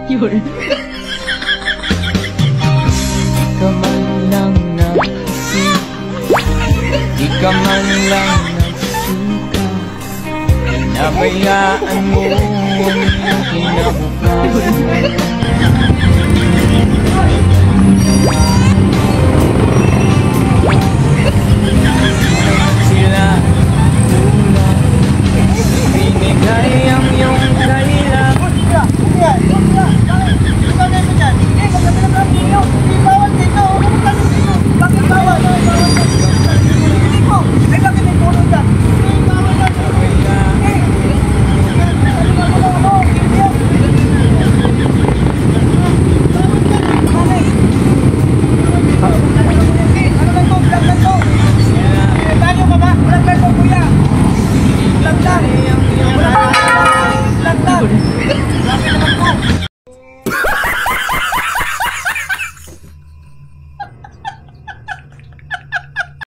Yun. Di ka man lang naisip, di ka man lang nagsuka, pinabayaan mo ang iyong kinabukasan.